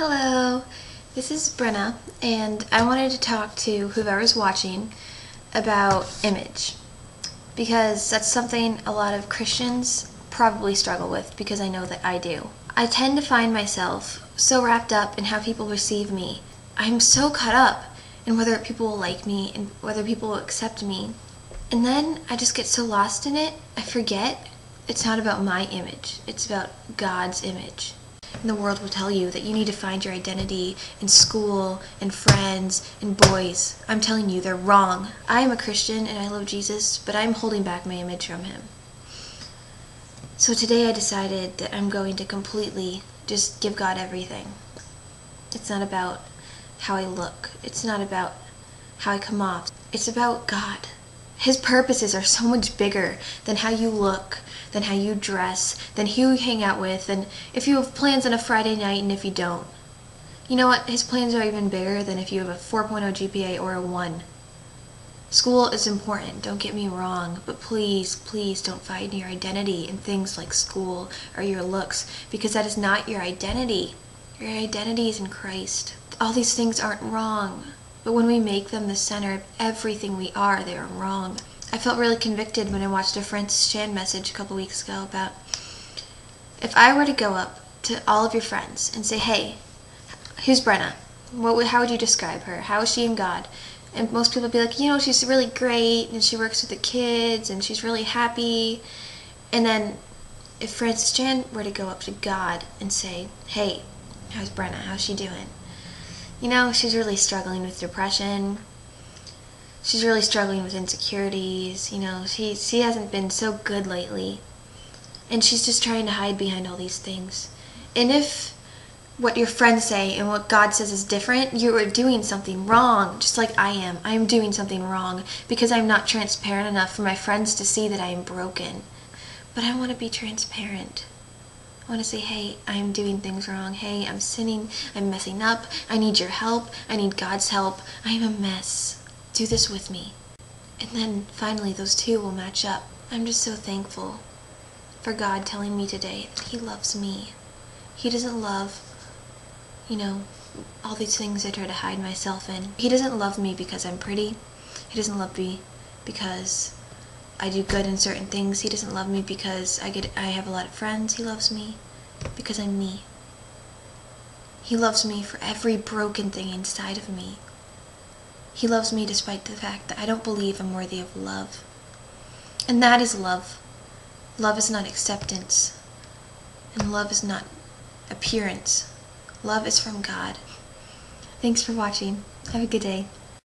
Hello, this is Brenna, and I wanted to talk to whoever's watching about image, because that's something a lot of Christians probably struggle with, because I know that I do. I tend to find myself so wrapped up in how people receive me. I'm so caught up in whether people will like me and whether people will accept me. And then I just get so lost in it, I forget it's not about my image, it's about God's image. And the world will tell you that you need to find your identity in school, in friends, in boys. I'm telling you, they're wrong. I am a Christian and I love Jesus, but I'm holding back my image from him. So today I decided that I'm going to completely just give God everything. It's not about how I look. It's not about how I come off. It's about God. His purposes are so much bigger than how you look, than how you dress, than who you hang out with, and if you have plans on a Friday night and if you don't. You know what? His plans are even bigger than if you have a 4.0 GPA or a 1. School is important, don't get me wrong, but please, please don't find your identity in things like school or your looks, because that is not your identity. Your identity is in Christ. All these things aren't wrong, but when we make them the center of everything we are, they are wrong. I felt really convicted when I watched a Francis Chan message a couple weeks ago about, if I were to go up to all of your friends and say, hey, who's Brenna? How would you describe her? How is she in God? And most people would be like, she's really great, and she works with the kids, and she's really happy. And then if Francis Chan were to go up to God and say, hey, how's Brenna? How's she doing? She's really struggling with depression. She's really struggling with insecurities. She hasn't been so good lately. And she's just trying to hide behind all these things. And if what your friends say and what God says is different, you are doing something wrong, just like I am. I am doing something wrong because I'm not transparent enough for my friends to see that I am broken. But I want to be transparent. I want to say, hey, I'm doing things wrong. Hey, I'm sinning. I'm messing up. I need your help. I need God's help. I am a mess. Do this with me. And then finally those two will match up. I'm just so thankful for God telling me today that he loves me. He doesn't love, all these things I try to hide myself in. He doesn't love me because I'm pretty. He doesn't love me because I do good in certain things. He doesn't love me because I have a lot of friends. He loves me because I'm me. He loves me for every broken thing inside of me. He loves me despite the fact that I don't believe I'm worthy of love. And that is love. Love is not acceptance. And love is not appearance. Love is from God. Thanks for watching. Have a good day.